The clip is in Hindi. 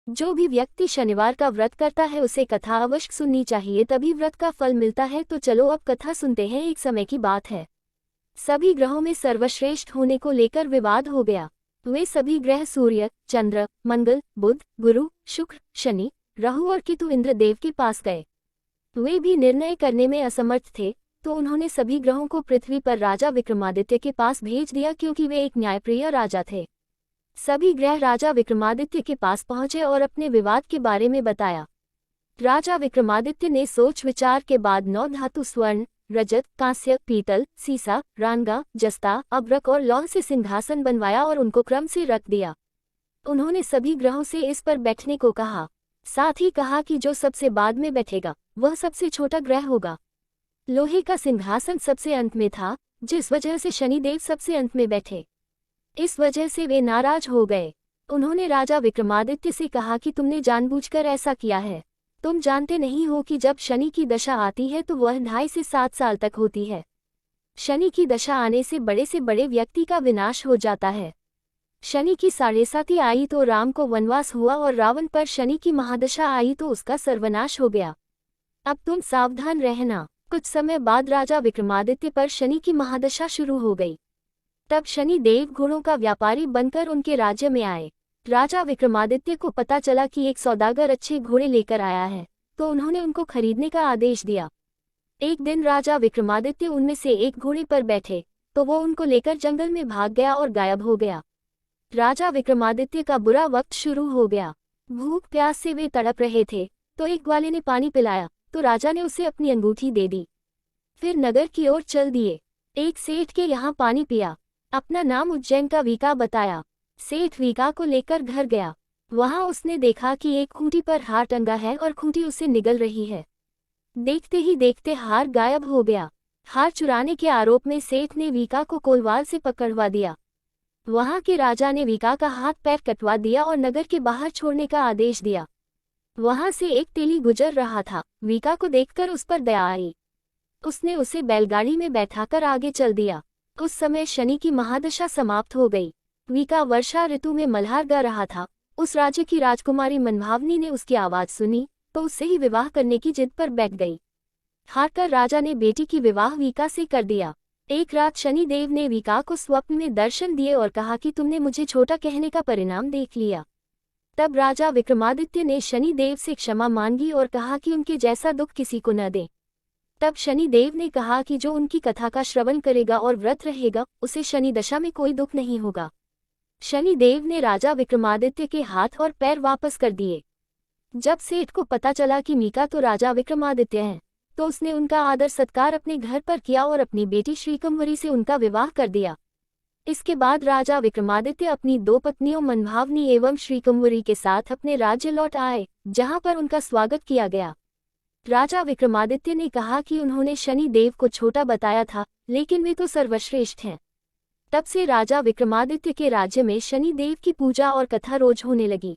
जो भी व्यक्ति शनिवार का व्रत करता है उसे कथा अवश्य सुननी चाहिए, तभी व्रत का फल मिलता है। तो चलो अब कथा सुनते हैं। एक समय की बात है, सभी ग्रहों में सर्वश्रेष्ठ होने को लेकर विवाद हो गया। वे सभी ग्रह सूर्य, चंद्र, मंगल, बुध, गुरु, शुक्र, शनि, राहु और केतु इंद्रदेव के पास गए। वे भी निर्णय करने में असमर्थ थे, तो उन्होंने सभी ग्रहों को पृथ्वी पर राजा विक्रमादित्य के पास भेज दिया, क्योंकि वे एक न्यायप्रिय राजा थे। सभी ग्रह राजा विक्रमादित्य के पास पहुंचे और अपने विवाद के बारे में बताया। राजा विक्रमादित्य ने सोच विचार के बाद 9 धातु स्वर्ण, रजत, कांस्य, पीतल, सीसा, रांगा, जस्ता, अभ्रक और लौह से सिंहासन बनवाया और उनको क्रम से रख दिया। उन्होंने सभी ग्रहों से इस पर बैठने को कहा। साथ ही कहा कि जो सबसे बाद में बैठेगा वह सबसे छोटा ग्रह होगा। लोहे का सिंहासन सबसे अंत में था, जिस वजह से शनिदेव सबसे अंत में बैठे। इस वजह से वे नाराज हो गए। उन्होंने राजा विक्रमादित्य से कहा कि तुमने जानबूझकर ऐसा किया है। तुम जानते नहीं हो कि जब शनि की दशा आती है तो वह 2.5 से 7 साल तक होती है। शनि की दशा आने से बड़े व्यक्ति का विनाश हो जाता है। शनि की 7.5 आई तो राम को वनवास हुआ और रावण पर शनि की महादशा आई तो उसका सर्वनाश हो गया। अब तुम सावधान रहना। कुछ समय बाद राजा विक्रमादित्य पर शनि की महादशा शुरू हो गई। तब शनि देव घोड़ों का व्यापारी बनकर उनके राज्य में आए। राजा विक्रमादित्य को पता चला कि एक सौदागर अच्छे घोड़े लेकर आया है, तो उन्होंने उनको खरीदने का आदेश दिया। एक दिन राजा विक्रमादित्य उनमें से एक घोड़े पर बैठे, तो वो उनको लेकर जंगल में भाग गया और गायब हो गया। राजा विक्रमादित्य का बुरा वक्त शुरू हो गया। भूख प्यास से वे तड़प रहे थे, तो एक ग्वाले ने पानी पिलाया, तो राजा ने उसे अपनी अंगूठी दे दी। फिर नगर की ओर चल दिए। एक सेठ के यहाँ पानी पिया। अपना नाम उज्जैन का वीका बताया। सेठ वीका को लेकर घर गया। वहां उसने देखा कि एक खूंटी पर हार टंगा है और खूंटी उसे निगल रही है। देखते ही देखते हार गायब हो गया। हार चुराने के आरोप में सेठ ने वीका को कोलवाल से पकड़वा दिया। वहां के राजा ने वीका का हाथ पैर कटवा दिया और नगर के बाहर छोड़ने का आदेश दिया। वहां से एक तेली गुजर रहा था। वीका को देखकर उस पर दया आई। उसने उसे बैलगाड़ी में बैठाकर आगे चल दिया। उस समय शनि की महादशा समाप्त हो गई। वीका वर्षा ऋतु में मल्हार गा रहा था। उस राज्य की राजकुमारी मनभावनी ने उसकी आवाज सुनी, तो उससे ही विवाह करने की जिद पर बैठ गई। हारकर राजा ने बेटी की विवाह वीका से कर दिया। एक रात शनिदेव ने वीका को स्वप्न में दर्शन दिए और कहा कि तुमने मुझे छोटा कहने का परिणाम देख लिया। तब राजा विक्रमादित्य ने शनिदेव से क्षमा मांगी और कहा कि उनके जैसा दुख किसी को न दे। तब शनिदेव ने कहा कि जो उनकी कथा का श्रवण करेगा और व्रत रहेगा उसे शनि दशा में कोई दुख नहीं होगा। शनिदेव ने राजा विक्रमादित्य के हाथ और पैर वापस कर दिए। जब सेठ को पता चला कि मीका तो राजा विक्रमादित्य हैं, तो उसने उनका आदर सत्कार अपने घर पर किया और अपनी बेटी श्रीकंवरी से उनका विवाह कर दिया। इसके बाद राजा विक्रमादित्य अपनी 2 पत्नियों मनभावनी एवं श्रीकंवरी के साथ अपने राज्य लौट आए, जहां पर उनका स्वागत किया गया। राजा विक्रमादित्य ने कहा कि उन्होंने शनि देव को छोटा बताया था, लेकिन वे तो सर्वश्रेष्ठ हैं। तब से राजा विक्रमादित्य के राज्य में शनि देव की पूजा और कथा रोज होने लगी।